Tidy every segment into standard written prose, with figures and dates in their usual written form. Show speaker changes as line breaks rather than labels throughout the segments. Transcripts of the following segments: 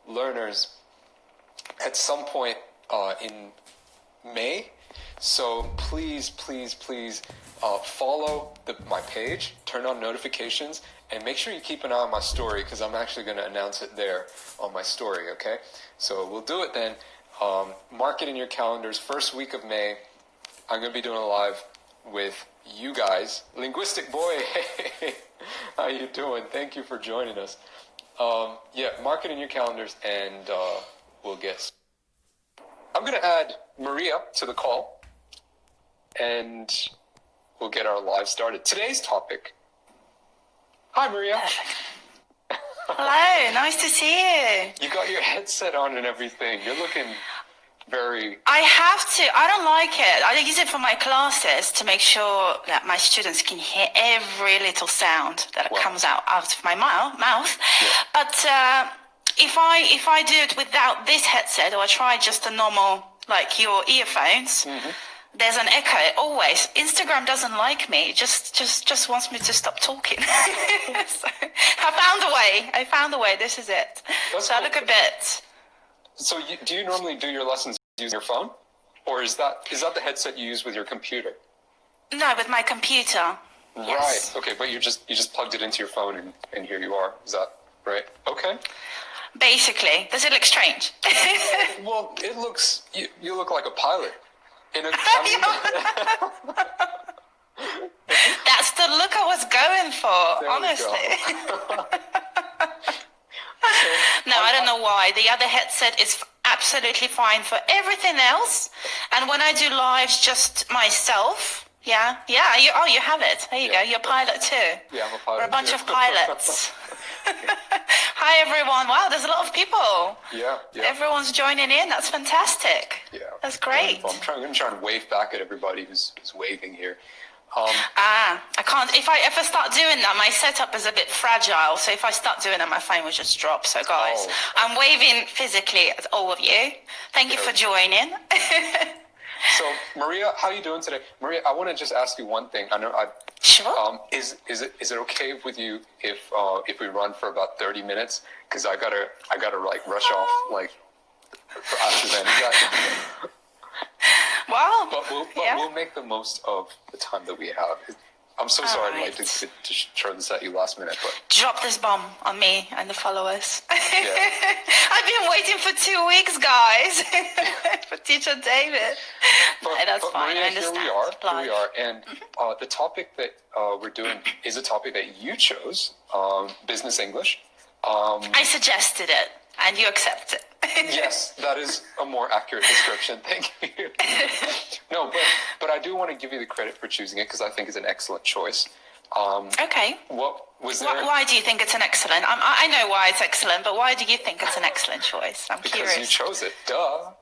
learners at some point in May. So please follow my page, turn on notifications, and make sure you keep an eye on my story, because I'm actually going to announce it there on my story, okay? So we'll do it then. Mark it in your calendars. First week of May, I'm going to be doing a live with you guys. Linguistic Boy, hey, how you doing? Thank you for joining us. Yeah, mark it in your calendars, and we'll get. I'm going to add Maria to the call, and we'll get our live started. Today's topic. Hi, Maria.
Hello, nice to see you.
You got your headset on and everything. You're looking very...
I have to. I don't like it. I use it for my classes to make sure that my students can hear every little sound that comes out of my mouth. Yeah. But if I do it without this headset, or I try just a normal, like your earphones, there's an echo always. Instagram doesn't like me. Just wants me to stop talking. So I found a way. This is it.
That's
so
cool.
I look a bit.
So do you normally do your lessons using your phone, or is that the headset you use with your computer?
No, with my computer.
Right.
Yes.
Okay, but you just plugged it into your phone, and here you are. Is that right? Okay.
Basically, does it look strange?
Well, it looks. You look like a pilot.
That's the look I was going for, honestly. No, I don't know why. The other headset is absolutely fine for everything else. And when I do lives just myself, you have it. There you go. You're a pilot too.
Yeah, I'm a pilot.
We're a bunch of pilots. Hi, everyone. Wow, there's a lot of people.
Yeah.
Everyone's joining in. That's fantastic.
Yeah.
That's great.
I'm going to try and wave back at everybody who's waving here.
I can't. If I start doing that, my setup is a bit fragile. So if I start doing that, my phone will just drop. So guys, I'm waving physically at all of you. Thank you for joining.
So Maria, how are you doing today? Maria, I want to just ask you one thing. I know
Sure.
Is it okay with you if we run for about 30 minutes? Because I gotta like rush off like after then.
Wow.
But we'll make the most of the time that we have. I'm so sorry
right.
to throw this at you last minute, but
Drop this bomb on me and the followers.
Yeah.
I've been waiting for 2 weeks, guys, for Teacher David. That's fine.
Maria,
I understand.
Here we are, and the topic that we're doing is a topic that you chose, business English.
I suggested it, and you accept it.
Yes, that is a more accurate description. Thank you. No, but I do want to give you the credit for choosing it, because I think it's an excellent choice.
Okay.
What was there?
Why do you think it's an excellent? I know why it's excellent, but why do you think it's an excellent choice? I'm
Because
curious.
you chose it. Duh.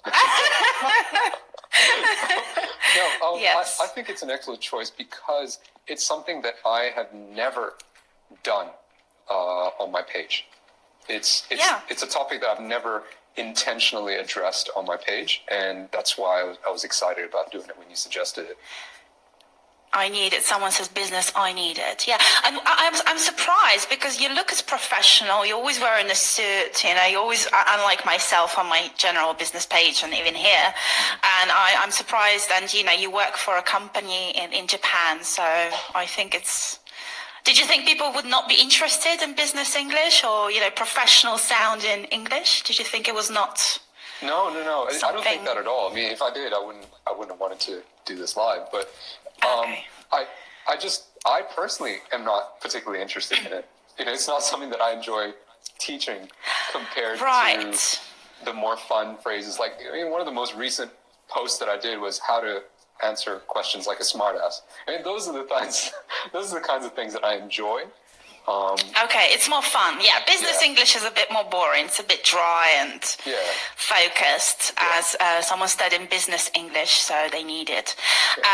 No,
Yes.
I think it's an excellent choice because it's something that I have never done on my page. It's a topic that I've never intentionally addressed on my page, and that's why I was excited about doing it when you suggested it.
I need it. Someone says business, I need it. Yeah. And I'm surprised because you look as professional. You're always wearing a suit, you always, unlike myself on my general business page and even here. And I'm surprised. And, you work for a company in Japan. So I think did you think people would not be interested in business English or, professional sounding English? Did you think it was not?
No. I don't think that at all. I mean, if I did, I wouldn't have wanted to do this live, but
Okay.
I personally am not particularly interested in it. It's not something that I enjoy teaching compared to the more fun phrases. Like, one of the most recent posts that I did was how to answer questions like a smartass. Those are the kinds of things that I enjoy.
Okay, it's more fun. Yeah, business English is a bit more boring. It's a bit dry and focused. As someone studying business English, so they need it.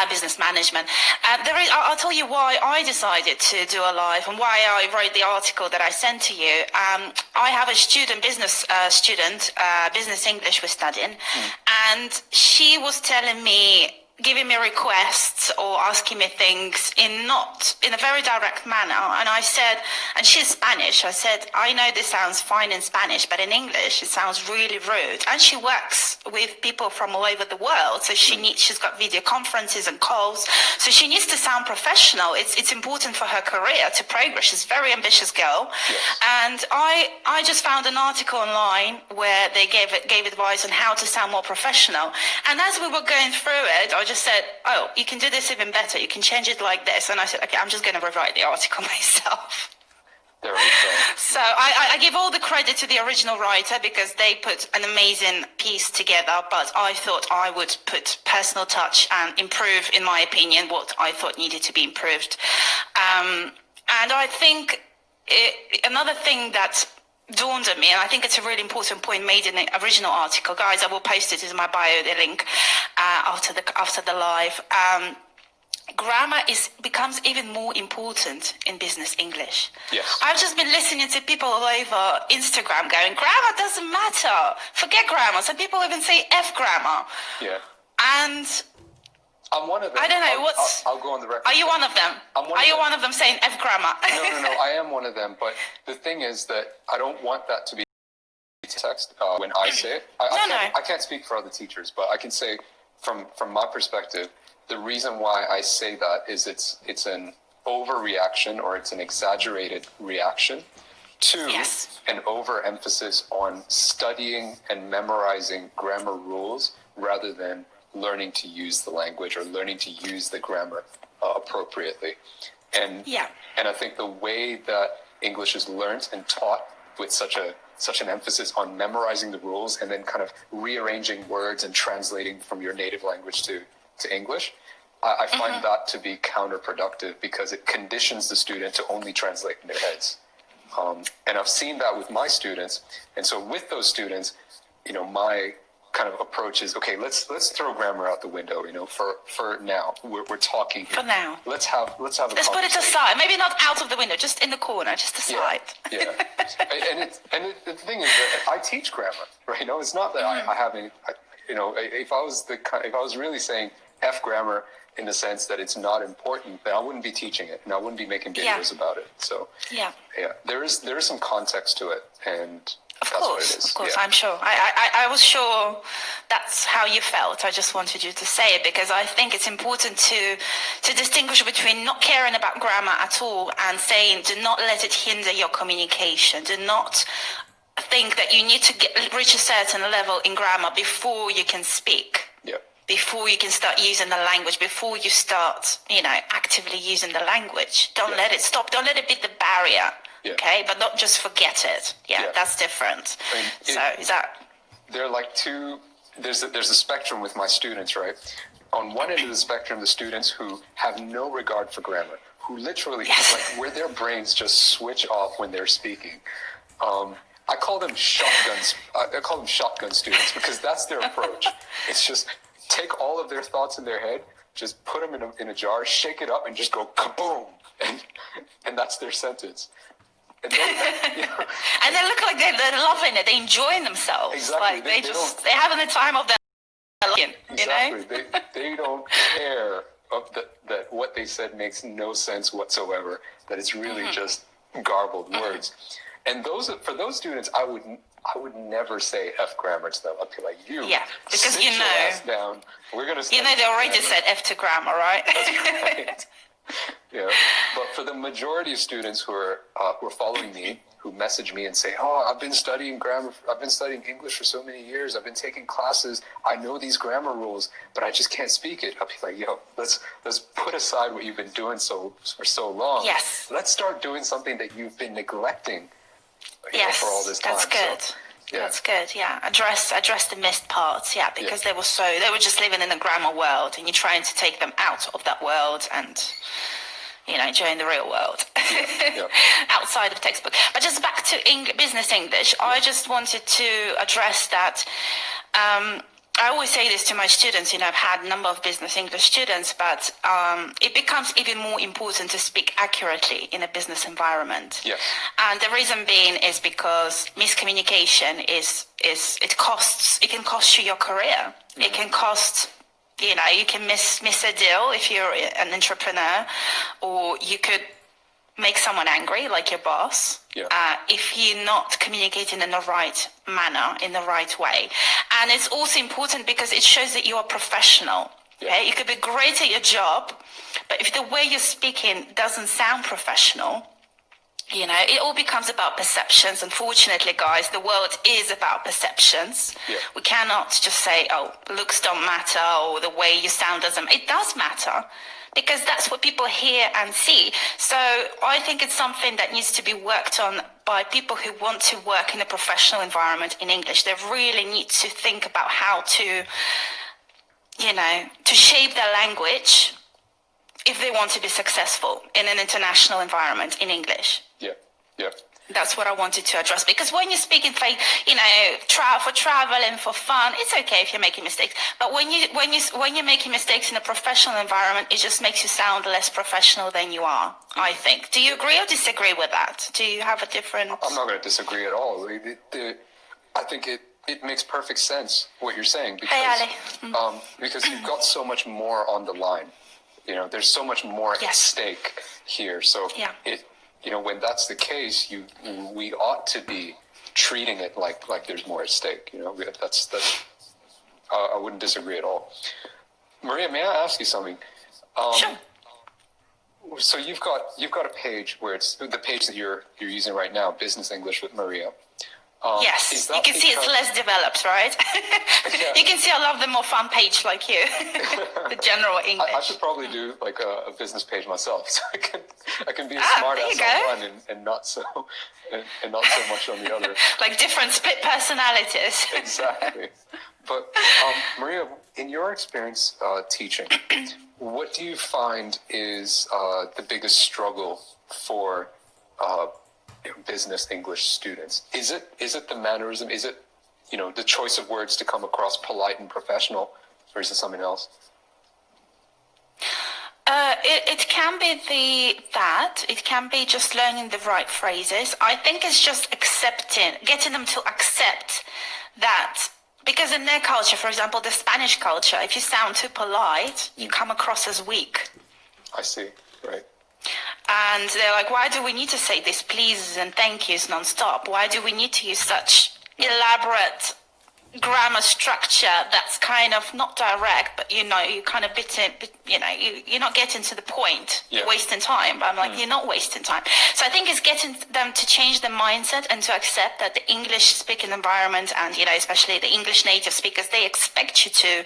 Business management. I'll tell you why I decided to do a live and why I wrote the article that I sent to you. I have a business student, business English we're studying, and she was telling me giving me requests or asking me things in a very direct manner. And I said, and she's Spanish, I said, I know this sounds fine in Spanish, but in English it sounds really rude. And she works with people from all over the world, so she's got video conferences and calls, so she needs to sound professional. It's important for her career to progress. She's a very ambitious girl.
Yes.
And I just found an article online where they gave advice on how to sound more professional. And as we were going through it, I just said, oh, you can do this even better. You can change it like this. And I said, okay, I'm just going to rewrite the article myself.
There we go.
So I give all the credit to the original writer because they put an amazing piece together, but I thought I would put personal touch and improve, in my opinion, what I thought needed to be improved. And I think another thing that dawned on me, and I think it's a really important point made in the original article, guys, I will post it in my bio, the link after the live. Grammar becomes even more important in business English.
Yes.
I've just been listening to people all over Instagram going, grammar doesn't matter. Forget grammar. Some people even say F grammar.
Yeah.
And
I'm one of them.
I don't know,
I'll go on the record.
Are you one of them? Are you one of them saying F grammar?
No, I am one of them. But the thing is that I don't want that to be text when I say it. I can't speak for other teachers, but I can say from my perspective, the reason why I say that is it's an overreaction, or it's an exaggerated reaction to an overemphasis on studying and memorizing grammar rules rather than learning to use the language or learning to use the grammar appropriately. And I think the way that English is learned and taught with such an emphasis on memorizing the rules and then kind of rearranging words and translating from your native language to English, I find that to be counterproductive because it conditions the student to only translate in their heads. And I've seen that with my students. And so with those students, my kind of approach is, okay, let's throw grammar out the window, for now. We're talking here.
For now.
Let's have a
Let's put it aside. Maybe not out of the window, just in the corner, just aside.
Yeah. And the thing is that I teach grammar, right? It's not that I haven't, if I was really saying F grammar in the sense that it's not important, then I wouldn't be teaching it and I wouldn't be making videos about it. So there is some context to it, and
Of
that's what it is.
Of course, I'm sure. I was sure that's how you felt. I just wanted you to say it because I think it's important to distinguish between not caring about grammar at all and saying do not let it hinder your communication. Do not think that you need to reach a certain level in grammar before you can speak.
Yeah.
Before you can start using the language, before you start, actively using the language. Don't let it stop. Don't let it be the barrier.
Yeah.
Okay, but not just forget it. Yeah. That's different.
There are like two. There's a spectrum with my students, right? On one end of the spectrum, the students who have no regard for grammar, who literally where their brains just switch off when they're speaking. I call them shotguns. I call them shotgun students because that's their approach. It's just take all of their thoughts in their head, just put them in a jar, shake it up, and just go kaboom, and that's their sentence. And
they look like they're loving it. They're enjoying themselves.
Exactly.
Like they're having the time of their life.
Exactly. They don't care that what they said makes no sense whatsoever. That it's really just garbled words. And for those students, I would never say F grammar to them. I'd be like,
because
sit your ass down. We're gonna.
They already said F to grammar, right?
That's right. Yeah, but for the majority of students who are following me, who message me and say, "Oh, I've been studying grammar. I've been studying English for so many years. I've been taking classes. I know these grammar rules, but I just can't speak it." I'll be like, "Yo, let's put aside what you've been doing for so long.
Yes.
Let's start doing something that you've been neglecting for all this time."
That's good.
So,
That's good. Yeah, address the missed parts. Yeah, because they were just living in a grammar world, and you're trying to take them out of that world and join the real world outside of textbook. But just back to business English, I just wanted to address that. I always say this to my students, I've had a number of business English students, but it becomes even more important to speak accurately in a business environment.
Yes.
And the reason being is because miscommunication it can cost you your career. Mm-hmm. It can cost You know, you can miss a deal if you're an entrepreneur, or you could make someone angry, like your boss, if you're not communicating in the right manner, in the right way. And it's also important because it shows that you are professional. Okay? You could be great at your job, but if the way you're speaking doesn't sound professional, you know, it all becomes about perceptions. Unfortunately, guys, the world is about perceptions. We cannot just say, oh, looks don't matter, or the way you sound doesn't. It does matter, because that's what people hear and see. So I think it's something that needs to be worked on by people who want to work in a professional environment in English. They really need to think about how to, you know, to shape their language if they want to be successful in an international environment in English. That's what I wanted to address, because when you're speaking for, you know, for traveling, for fun, it's okay if you're making mistakes. But when you're making mistakes in a professional environment, it just makes you sound less professional than you are, I think. Do you agree or disagree with that? Do you have a different...
I'm not going to disagree at all. I think it makes perfect sense what you're saying, because,
hey, Ali.
Because you've got so much more on the line. You know, there's so much more at stake here. So you know, when that's the case, we ought to be treating it like there's more at stake. You know, that's I wouldn't disagree at all. Maria, may I ask you something?
Sure.
So you've got a page where it's the page that you're using right now, Business English with Maria.
Yes, you can see it's less developed, right? You can see I love the more fun page like you, the general English.
I should probably do like a business page myself, so I can be as smart as on one and not so much on the other.
Like different split personalities.
Exactly. But Maria, in your experience teaching, what do you find is the biggest struggle for business English students? Is it the mannerism? Is it, you know, the choice of words to come across polite and professional, or is it something else?
It can be it can be just learning the right phrases. I think it's just getting them to accept that, because in their culture, for example, the Spanish culture, if you sound too polite, you come across as weak.
I see, right.
And they're like, why do we need to say this pleases and thank yous nonstop? Why do we need to use such elaborate grammar structure that's kind of not direct, but you know, you kind of you're not getting to the point. You're wasting time. But I'm like, you're not wasting time. So I think it's getting them to change their mindset and to accept that the English speaking environment, and you know, especially the English native speakers, they expect you to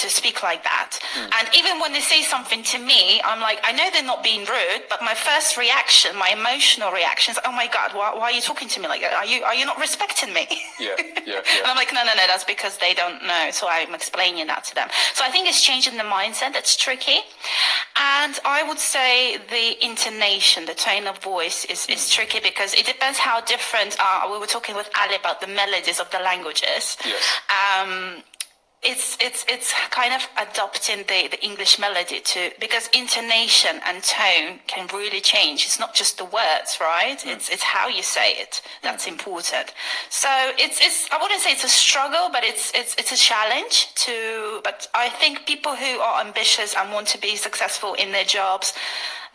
speak like that. And even when they say something to me, I'm like, I know they're not being rude, but my first reaction, my emotional reaction is, oh my God, why are you talking to me like that? Are you not respecting me? And I'm like, no, that's because they don't know. So I'm explaining that to them. So I think it's changing the mindset that's tricky. And I would say the intonation, the tone of voice is tricky, because it depends how different we were talking with Ali about the melodies of the languages. It's kind of adopting the English melody because intonation and tone can really change. It's not just the words, right? It's how you say it that's important. So it's I wouldn't say it's a struggle, but it's a challenge but I think people who are ambitious and want to be successful in their jobs,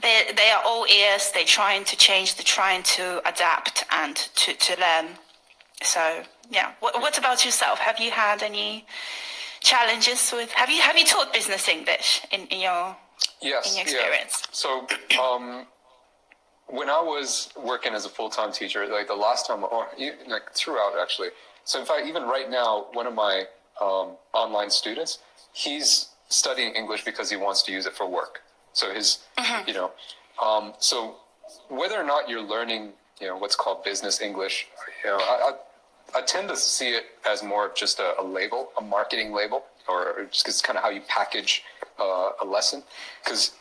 they are all ears. They're trying to change, they're trying to adapt and to learn. So yeah. What about yourself? Have you had any challenges with? Have you taught business English in your experience?
So when I was working as a full-time teacher, like the last time, or like throughout actually. So in fact, even right now, one of my online students, he's studying English because he wants to use it for work. So his, you know, so whether or not you're learning, you know, what's called business English, you know, I tend to see it as more of just a label, a marketing label, or just 'cause it's kind of how you package a lesson. Because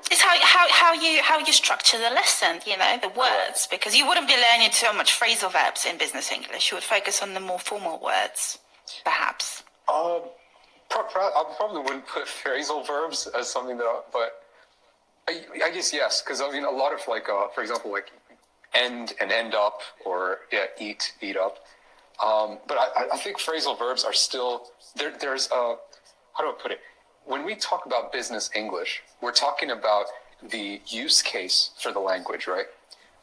it's how you structure the lesson, you know, the words, because you wouldn't be learning so much phrasal verbs in business English. You would focus on the more formal words, perhaps.
I probably wouldn't put phrasal verbs as something but I guess yes, because I mean a lot of like for example, like end and end up, or eat up. But I think phrasal verbs are still there's how do I put it? When we talk about business English, we're talking about the use case for the language, right?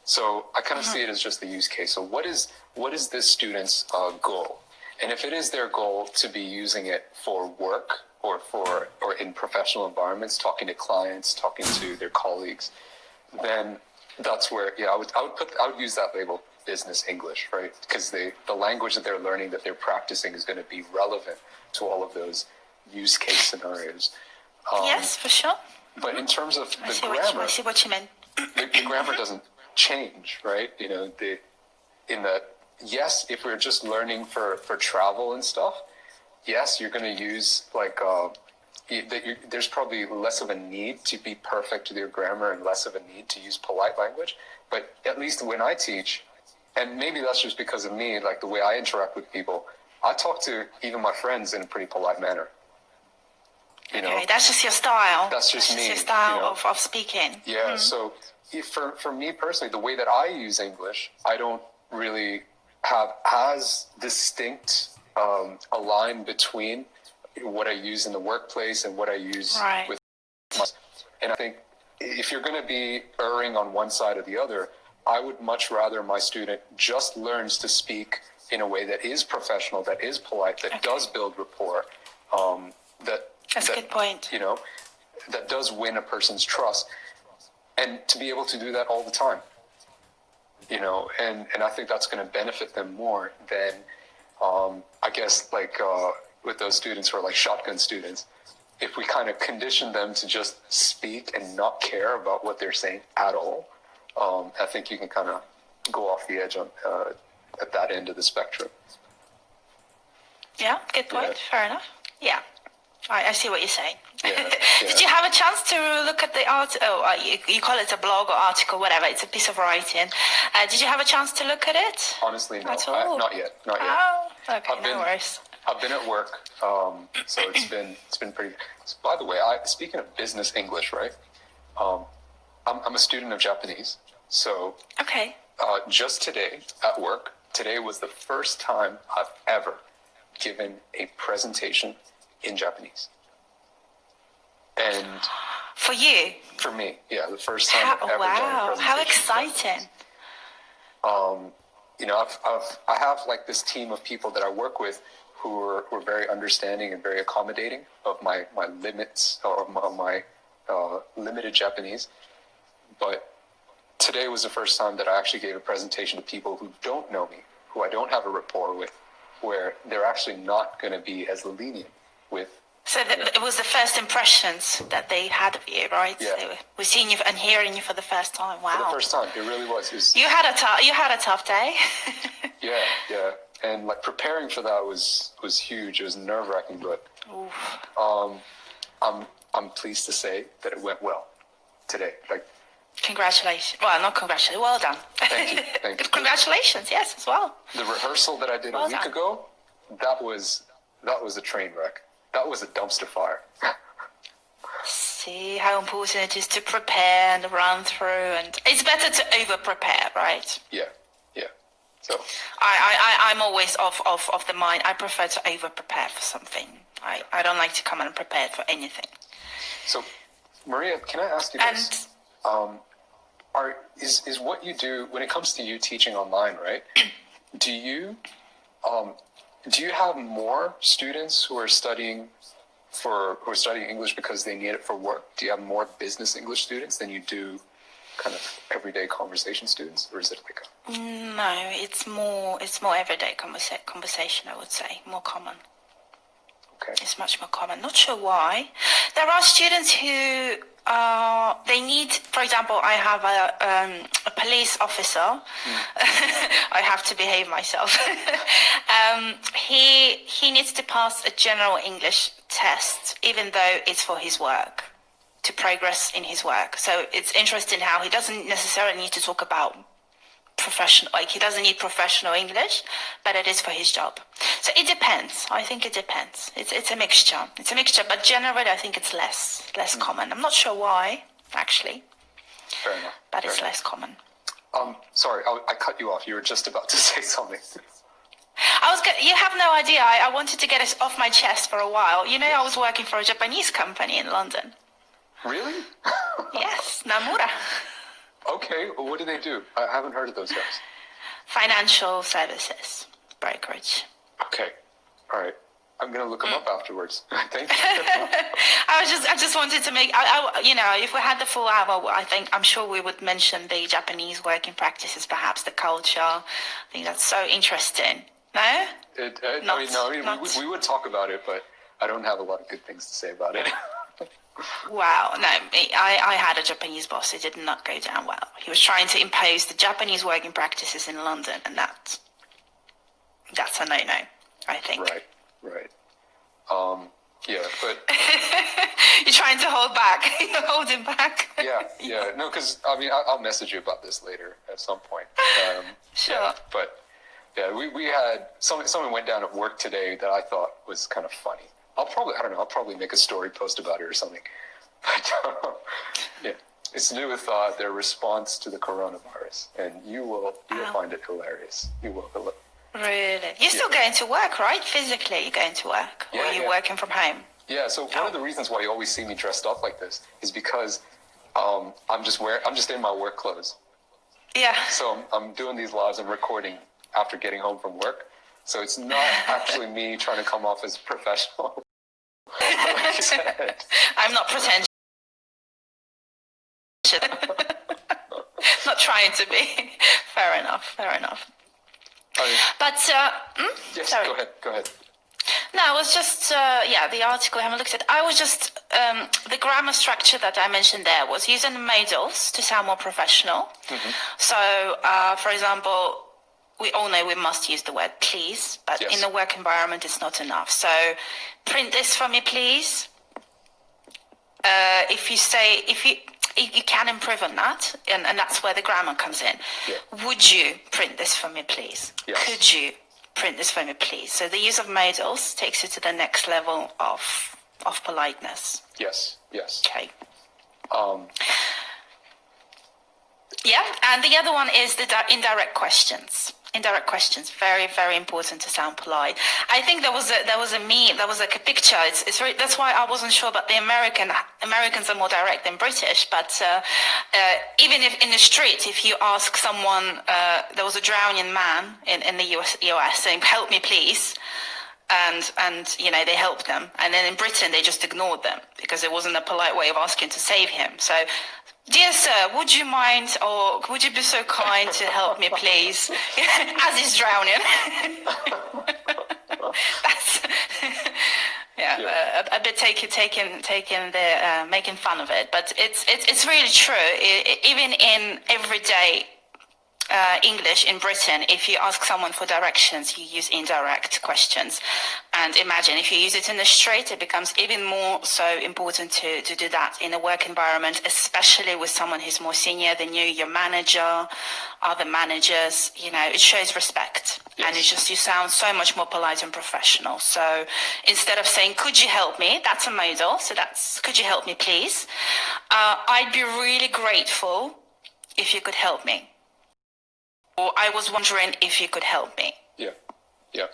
So I kind of see it as just the use case. So what is this student's goal? And if it is their goal to be using it for work or in professional environments, talking to clients, talking to their colleagues, then that's where, yeah, I would use that label, business English, right? Because the language that they're learning, that they're practicing, is going to be relevant to all of those use case scenarios.
Yes, for sure.
But in terms of the grammar,
I see what you mean.
the grammar doesn't change, right? You know, yes, if we're just learning for travel and stuff, yes, you're going to use like there's probably less of a need to be perfect with your grammar and less of a need to use polite language. But at least when I teach, and maybe that's just because of me, like the way I interact with people, I talk to even my friends in a pretty polite manner. You know,
okay, that's just your style.
That's just me.
Your style,
you know?
of speaking.
Yeah. So for me personally, the way that I use English, I don't really have as distinct a line between what I use in the workplace and what I use with my. And I think if you're going to be erring on one side or the other, I would much rather my student just learns to speak in a way that is professional, that is polite, that does build rapport,
That's a good point.
You know, that does win a person's trust, and to be able to do that all the time. You know, and I think that's going to benefit them more than, I guess, like with those students who are like shotgun students. If we kind of condition them to just speak and not care about what they're saying at all, I think you can kind of go off the edge on at that end of the spectrum.
Yeah, good point. Yeah. Fair enough. Yeah. I see what you're saying.
Yeah.
Did you have a chance to look at the art? You call it a blog or article, whatever. It's a piece of writing. Did you have a chance to look at it?
Honestly, no. Not yet.
Oh, okay. No worries.
I've been at work, so it's been pretty. By the way, speaking of business English, right? I'm a student of Japanese, so
okay.
Just today at work, today was the first time I've ever given a presentation in Japanese. And
for you?
For me, yeah, the first time I've ever done a presentation.
How exciting!
You know, I have like this team of people that I work with who are very understanding and very accommodating of my limits or my limited Japanese. But today was the first time that I actually gave a presentation to people who don't know me, who I don't have a rapport with, where they're actually not going to be as lenient with.
So it was the first impressions that they had of you, right?
Yeah.
They were seeing you and hearing you for the first time. Wow.
For the first time, it really was.
You had a tough day.
Yeah. And like preparing for that was huge. It was nerve-wracking, but I'm pleased to say that it went well today. Like,
congratulations. Well, not congratulations. Well done.
Thank you.
Congratulations, yes, as well.
The rehearsal that I did a week ago, that was a train wreck. That was a dumpster fire.
See how important it is to prepare and run through, and it's better to over-prepare, right?
Yeah. So
I'm always of the mind. I prefer to over-prepare for something. I don't like to come unprepared for anything.
So, Maria, can I ask you this? Is what you do when it comes to you teaching online, right? Do you have more students who are studying English because they need it for work? Do you have more business English students than you do kind of everyday conversation students, or is it like
No, it's more everyday conversation, I would say, more common.
Okay.
It's much more common. Not sure why. There are students who they need, for example, I have a police officer. I have to behave myself. He needs to pass a general English test, even though it's for his work, to progress in his work. So it's interesting how he doesn't necessarily need to talk about professional, like he doesn't need professional English, but it is for his job. So it depends. I think it depends. It's a mixture. But generally I think it's less common. I'm not sure why, actually.
Fair enough.
But it's less common.
Sorry, I cut you off. You were just about to say something.
I was You have no idea. I wanted to get it off my chest for a while. You know, I was working for a Japanese company in London.
Really?
Yes, Namura.
Okay, well, what do they do? I haven't heard of those guys.
Financial services, brokerage.
Okay, all right. I'm gonna look them up afterwards. Thank you.
I just wanted to make, you know, if we had the full hour, I'm sure we would mention the Japanese working practices, perhaps the culture. I think that's so interesting. No?
We would talk about it, but I don't have a lot of good things to say about it.
Wow, no, I had a Japanese boss. It did not go down well. He was trying to impose the Japanese working practices in London, and that's a no-no, I think.
Right. Yeah, but
you're trying to hold back. You're holding back.
yeah. No, because I mean, I'll message you about this later at some point.
Sure.
Yeah, but yeah, we had someone went down at work today that I thought was kind of funny. I'll probably make a story post about it or something. But yeah, it's to do with their response to the coronavirus, and you'll find it hilarious. You will.
Really? You're still going to work, right? Physically, you're going to work, or are you working from home?
Yeah. So one of the reasons why you always see me dressed up like this is because I'm just in my work clothes.
Yeah.
So I'm doing these lives and recording after getting home from work. So it's not actually me trying to come off as professional. Like you said.
I'm not pretentious. Not trying to be. Fair enough. But
yes,
sorry.
Go ahead.
No, it was just the article I haven't looked at. I was just the grammar structure that I mentioned there was using modals to sound more professional. Mm-hmm. So, for example, we all know we must use the word please, but in the work environment, it's not enough. So, print this for me, please. You can improve on that, and that's where the grammar comes in. Yeah. Would you print this for me, please?
Yes.
Could you print this for me, please? So the use of modals takes you to the next level of politeness.
Yes.
Okay. Yeah, and the other one is the indirect questions. Indirect questions, very, very important to sound polite. I think there was a meme, there was like a picture. It's very, that's why I wasn't sure about the Americans are more direct than British. But even if in the street, if you ask someone, there was a drowning man in the US saying, "Help me, please." And you know, they helped them. And then in Britain, they just ignored them because it wasn't a polite way of asking to save him. So, dear sir, would you mind, or would you be so kind to help me, please? As he's drowning. That's a bit taking the making fun of it, but it's really true. Even in everyday English in Britain, if you ask someone for directions, you use indirect questions. And imagine if you use it in the street, it becomes even more so important to do that in a work environment, especially with someone who's more senior than you, your manager, other managers. You know, it shows respect. Yes. And you sound so much more polite and professional. So instead of saying, "Could you help me?" That's a modal. So that's, "Could you help me, please?" I'd be really grateful if you could help me. Or I was wondering if you could help me.
Yeah.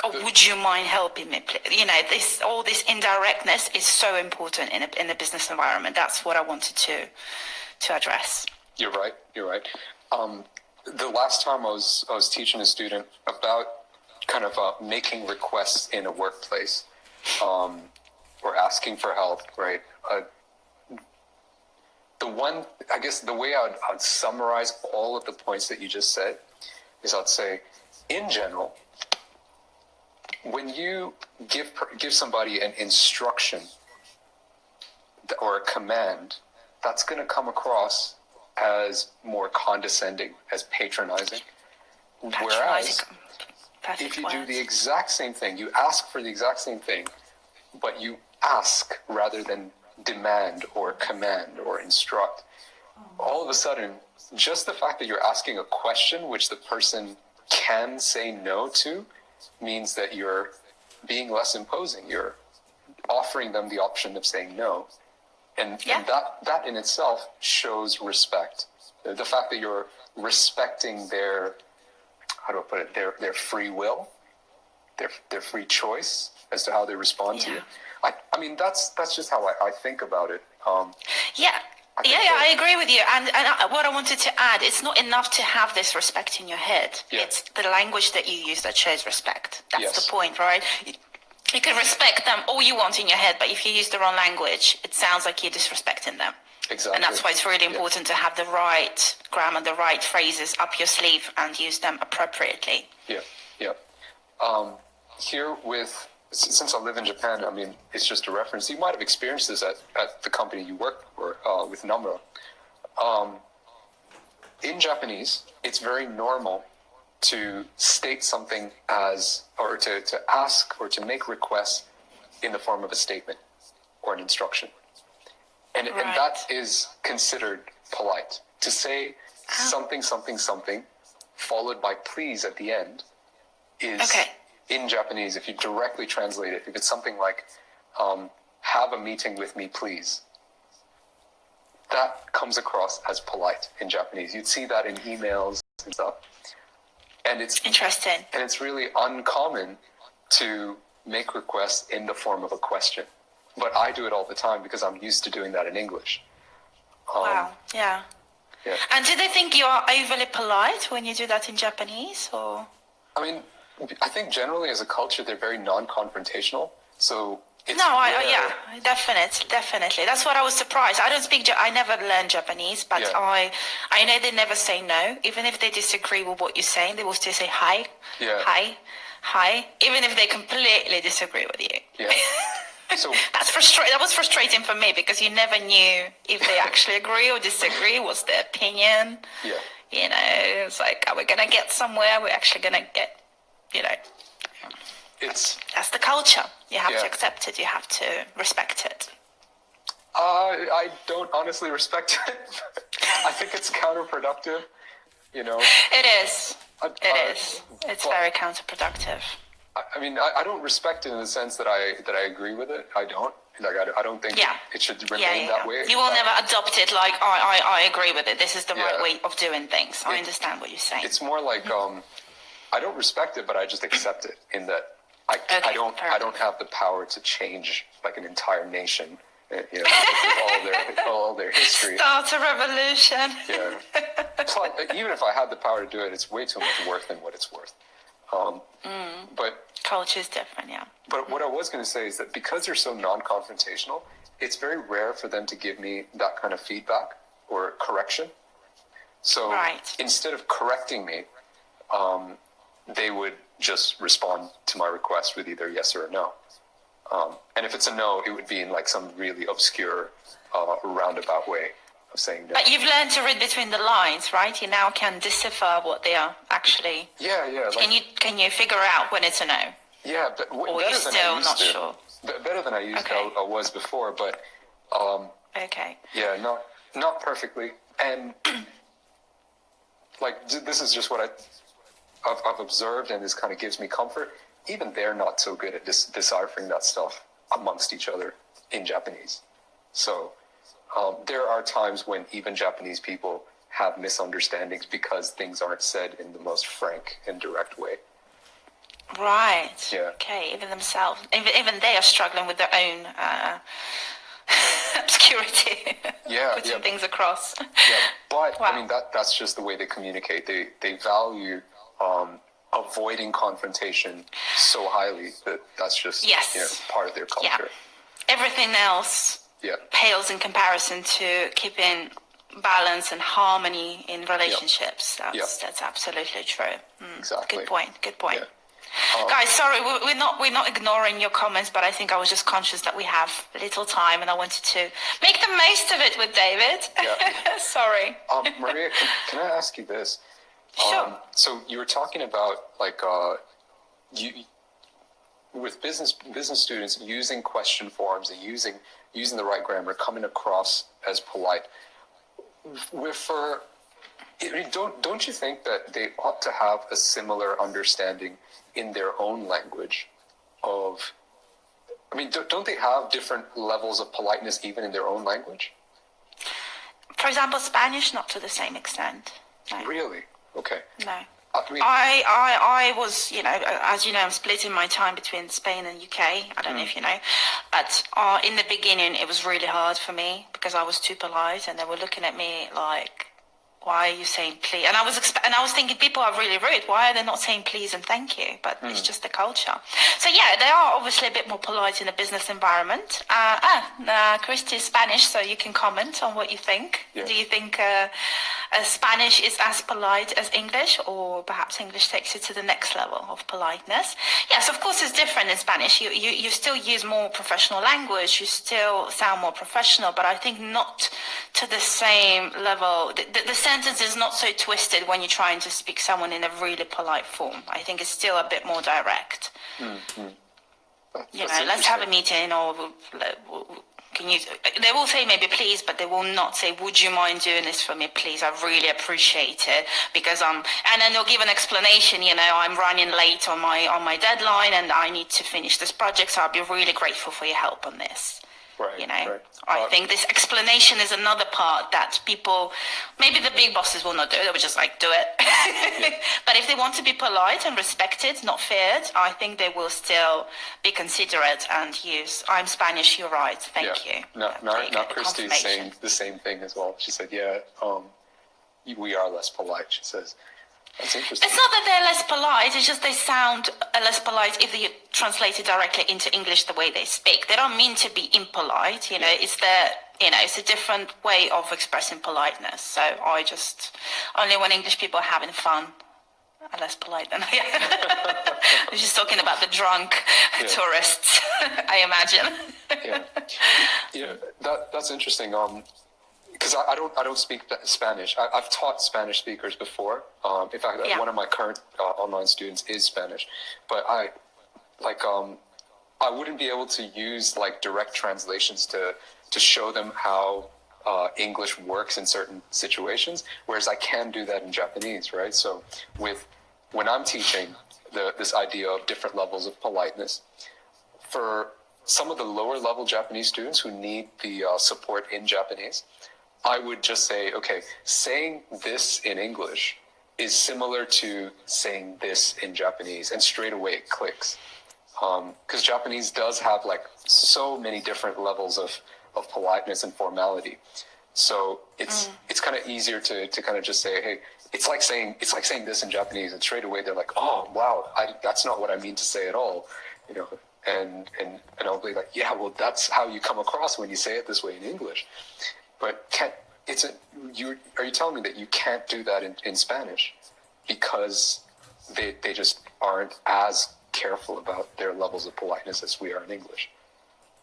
Or would you mind helping me, please? You know, all this indirectness is so important in a business environment. That's what I wanted to address.
You're right. The last time I was teaching a student about kind of making requests in a workplace, or asking for help, right? The way I'd summarize all of the points that you just said is I'd say, in general, when you give somebody an instruction or a command, that's going to come across as more condescending, as patronizing. Whereas, if you do the exact same thing, you ask for the exact same thing, but you ask rather than demand or command or instruct, all of a sudden, just the fact that you're asking a question which the person can say no to means that you're being less imposing. You're offering them the option of saying no. And that in itself shows respect. The fact that you're respecting their, how do I put it, their free will their free choice as to how they respond to
Yeah.
you. I mean, that's just how I think about it.
Yeah.
think
Yeah,
so.
I agree with you. And what I wanted to add, it's not enough to have this respect in your head.
Yeah.
It's the language that you use that shows respect. That's
Yes.
the point, right? You can respect them all you want in your head, but if you use the wrong language, it sounds like you're disrespecting them.
Exactly.
And that's why it's really important to have the right grammar, the right phrases up your sleeve and use them appropriately.
Yeah, yeah. Here since I live in Japan, I mean, it's just a reference. You might have experienced this at the company you work for, with Namra. In Japanese, it's very normal to state something or to ask or to make requests in the form of a statement or an instruction. And that is considered polite. To say something, something, something, followed by please at the end is, in Japanese, if you directly translate it, if it's something like, have a meeting with me, please, that comes across as polite in Japanese. You'd see that in emails and stuff. And it's
Interesting.
And it's really uncommon to make requests in the form of a question. But I do it all the time because I'm used to doing that in English.
Wow, yeah.
Yeah.
And do they think you are overly polite when you do that in Japanese, or?
I mean, I think generally as a culture, they're very non-confrontational. So it's
yeah, definitely. That's what I was surprised. I don't speak, I never learned Japanese, but
Yeah.
I know they never say no. Even if they disagree with what you're saying, they will still say hi,
Yeah.
hi, even if they completely disagree with you.
Yeah. So
That was frustrating for me because you never knew if they actually agree or disagree. What's their opinion?
yeah,
You know, it's like, are we going to get somewhere? We're actually going to get, you know,
it's
that's the culture. You have
Yeah.
to accept it. You have to respect it.
I don't honestly respect it. I think it's counterproductive. You know,
It is. It is. It's
but-
very counterproductive.
I mean, I don't respect it in the sense that I agree with it. I don't. Like, I don't think
Yeah.
it should remain that way.
You will never adopt it like, I agree with it. This is the right
Yeah.
way of doing things. I understand what you're saying.
It's more like I don't respect it, but I just accept it. In that I
Okay, fair
don't have the power to change like an entire nation. You know, with all their history.
Start a revolution.
Yeah. Plus, even if I had the power to do it, it's way too much work than what it's worth. But
Culture is different, yeah.
But what I was going to say is that because they're so non-confrontational, it's very rare for them to give me that kind of feedback or correction. So
Right.
instead of correcting me, they would just respond to my request with either yes or a no. And if it's a no, it would be in like some really obscure, roundabout way of saying no.
But you've learned to read between the lines, right? You now can decipher what they are actually.
Yeah. Like,
Can you figure out when it's a no?
yeah, but
Or
better
you're
than
still
I used
not
to.
sure?
Better than I used
Okay.
I was before, but
Okay.
yeah, not perfectly. And like this is just what I've observed, and this kind of gives me comfort. Even they're not so good at deciphering that stuff amongst each other in Japanese. So there are times when even Japanese people have misunderstandings because things aren't said in the most frank and direct way.
Right.
Yeah.
Okay. Even themselves, even they are struggling with their own obscurity.
Yeah,
Putting
yeah.
things across.
Yeah, but
Wow.
I mean that's just the way they communicate. They value avoiding confrontation so highly that that's just
Yes.
part of their culture.
Everything else
Yeah.
pales in comparison to keeping balance and harmony in relationships. That's absolutely true.
Exactly.
Good point.
Yeah.
Guys, sorry, we're not ignoring your comments, but I think I was just conscious that we have little time, and I wanted to make the most of it with David.
Yeah.
Sorry.
Maria, can I ask you this?
Sure.
So you were talking about like you with business students using question forms and using the right grammar, coming across as polite. Don't you think that they ought to have a similar understanding in their own language of? I mean, don't they have different levels of politeness even in their own language?
For example, Spanish, not to the same extent. No.
Really? Okay.
No.
I mean,
I was, as you know, I'm splitting my time between Spain and UK. I don't know if you know, but in the beginning, it was really hard for me because I was too polite, and they were looking at me like, "Why are you saying please?" And I was thinking, people are really rude. Why are they not saying please and thank you? But it's just the culture. So yeah, they are obviously a bit more polite in a business environment. Christy is Spanish, so you can comment on what you think.
Yeah.
Do you think Spanish is as polite as English, or perhaps English takes it to the next level of politeness? Yes, of course, it's different in Spanish. You still use more professional language. You still sound more professional, but I think not to the same level. The sentence is not so twisted when you're trying to speak someone in a really polite form. I think it's still a bit more direct. Let's have a meeting, or can you? They will say maybe please, but they will not say, "Would you mind doing this for me, please? I really appreciate it because and then they'll give an explanation. I'm running late on my deadline, and I need to finish this project, so I'll be really grateful for your help on this."
Right. Right.
I think this explanation is another part that people, maybe the big bosses will not do. They will just do it. But if they want to be polite and respected, not feared, I think they will still be considerate and use, "I'm Spanish, you're right, thank you."
Now Christy is saying the same thing as well. She said, we are less polite, she says. That's interesting.
It's not that they're less polite, it's just they sound less polite if you translate it directly into English the way they speak. They don't mean to be impolite, it's a different way of expressing politeness. So only when English people are having fun are less polite than I am. I'm just talking about the drunk tourists, I imagine.
That's interesting. Because I don't speak Spanish. I've taught Spanish speakers before. In fact, one of my current online students is Spanish, but I wouldn't be able to use direct translations to show them how English works in certain situations, whereas I can do that in Japanese, right? So when I'm teaching this idea of different levels of politeness, for some of the lower level Japanese students who need the support in Japanese, I would just say, okay, saying this in English is similar to saying this in Japanese, and straight away it clicks. Because Japanese does have so many different levels of politeness and formality. So it's kind of easier to kind of just say, hey, it's like saying this in Japanese, and straight away they're like, oh wow, that's not what I mean to say at all, and I'll be like, yeah, well, that's how you come across when you say it this way in English. But are you telling me that you can't do that in Spanish because they just aren't as careful about their levels of politeness as we are in English?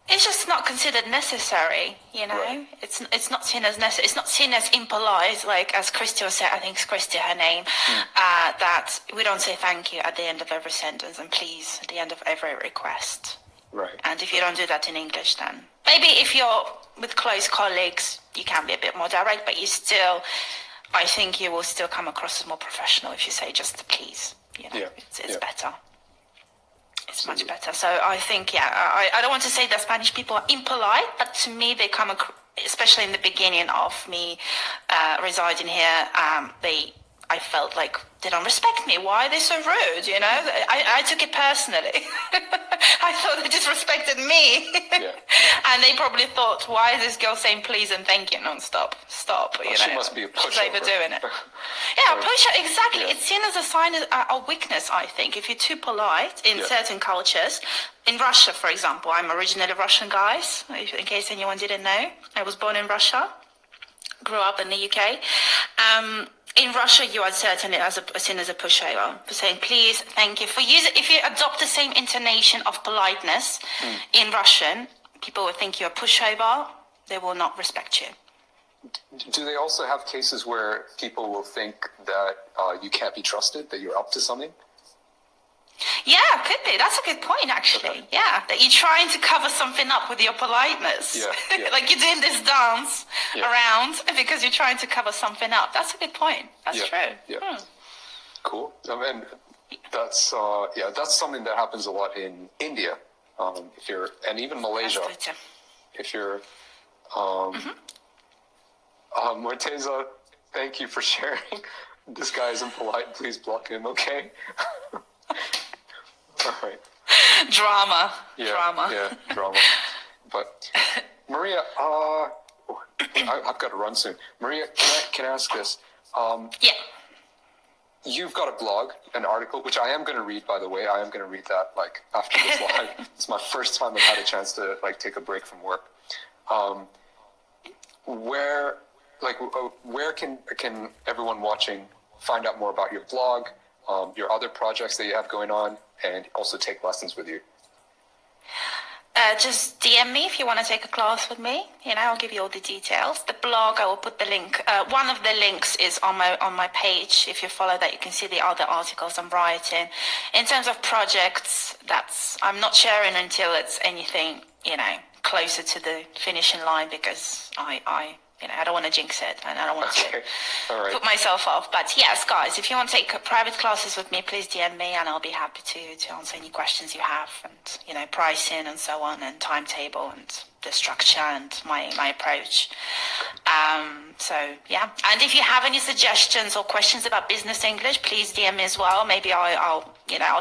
It's just not considered necessary,
Right.
It's not seen as necessary. It's not seen as impolite, as Christy said. I think it's Christy, her name. That we don't say thank you at the end of every sentence and please at the end of every request.
Right.
And if you don't do that in English, then maybe if you're with close colleagues, you can be a bit more direct, but I think you will still come across as more professional if you say just please. It's better. It's much better. So I think, I don't want to say that Spanish people are impolite, but to me they come across, especially in the beginning of me residing here, I felt like they don't respect me. Why are they so rude? I took it personally. I thought they disrespected me. And they probably thought, why is this girl saying please and thank you non-stop? Stop.
She must be a pushover.
She's overdoing it. Yeah, pushover, exactly.
Yeah.
It's seen as a sign of weakness, I think. If you're too polite in certain cultures. In Russia, for example, I'm originally Russian, guys, in case anyone didn't know. I was born in Russia, grew up in the UK. In Russia, you are certainly seen as a pushover for saying please, thank you. If you adopt the same intonation of politeness in Russian, people will think you're a pushover. They will not respect you.
Do they also have cases where people will think that you can't be trusted, that you're up to something?
Yeah, could be. That's a good point, actually.
Okay.
Yeah, that you're trying to cover something up with your politeness.
Yeah.
Like you're doing this dance around because you're trying to cover something up. That's a good point. That's true.
Yeah. Cool. And that's something that happens a lot in India. And even Malaysia. If you're Morteza, thank you for sharing. This guy isn't polite. Please block him, okay? All right.
Drama.
Yeah,
Drama.
Yeah, drama. But Maria, I've got to run soon. Maria, can I ask this?
Yeah.
You've got a blog, an article, which I am going to read, by the way. I am going to read that like after this live. It's my first time I've had a chance to like take a break from work. Where can everyone watching find out more about your blog, your other projects that you have going on, and also take lessons with you?
Just DM me if you want to take a class with me. I'll give you all the details. The blog, I will put the link. One of the links is on my page. If you follow that, you can see the other articles I'm writing. In terms of projects, I'm not sharing until it's anything, closer to the finishing line, because I don't want to jinx it, and I don't want to put myself off. But yes, guys, if you want to take private classes with me, please DM me, and I'll be happy to answer any questions you have, and pricing and so on, and timetable, and the structure, and my approach. So yeah, and if you have any suggestions or questions about business English, please DM me as well. Maybe I'll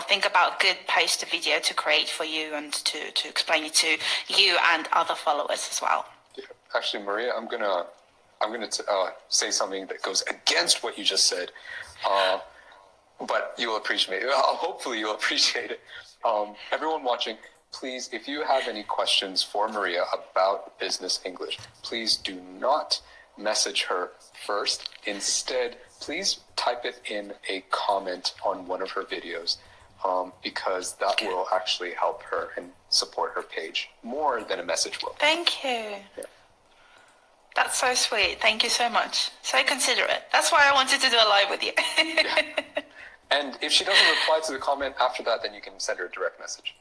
think about a good poster video to create for you, and to explain it to you and other followers as well.
Actually, Maria, I'm gonna say something that goes against what you just said, but you'll appreciate it. Hopefully, you'll appreciate it. Everyone watching, please, if you have any questions for Maria about business English, please do not message her first. Instead, please type it in a comment on one of her videos, because that will actually help her and support her page more than a message will.
Thank you.
Yeah.
That's so sweet. Thank you so much. So considerate. That's why I wanted to do a live with you.
Yeah. And if she doesn't reply to the comment after that, then you can send her a direct message.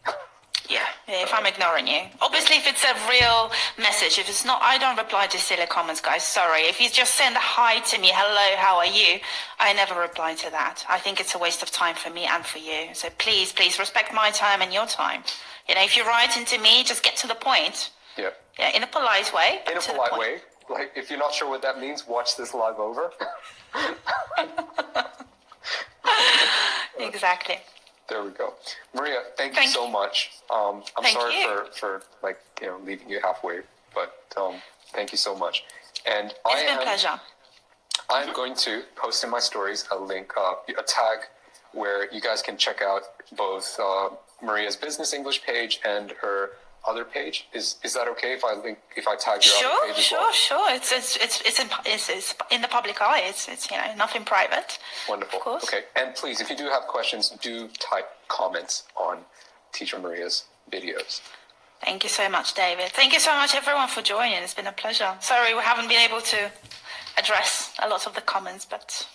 Yeah, if I'm ignoring you. Obviously, if it's a real message, if it's not, I don't reply to silly comments, guys. Sorry. If you just send a hi to me, hello, how are you? I never reply to that. I think it's a waste of time for me and for you. So please respect my time and your time. If you write into me, just get to the point.
Yeah.
Yeah, in a polite way.
In a polite way. Like, if you're not sure what that means, watch this live over.
Exactly.
There we go. Maria, thank you so much. I'm sorry for leaving you halfway, but thank you so much. And
it's been a pleasure.
I'm going to post in my stories a link, a tag, where you guys can check out both Maria's business English page and her other page. Is that okay if I tag your other page as well?
Sure. It's in the public eye. It's nothing private.
Wonderful.
Of course.
Okay. And please, if you do have questions, do type comments on Teacher Maria's videos.
Thank you so much, David. Thank you so much, everyone, for joining. It's been a pleasure. Sorry we haven't been able to address a lot of the comments, but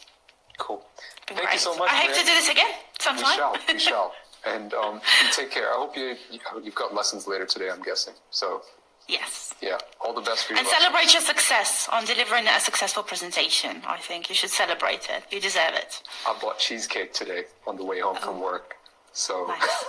cool. Thank you so much.
I hope to do this again sometime.
We shall. And you take care. I hope you've got lessons later today, I'm guessing. So
yes.
Yeah, all the best for you.
And celebrate your success on delivering a successful presentation. I think you should celebrate it. You deserve it.
I bought cheesecake today on the way home from work. So
nice.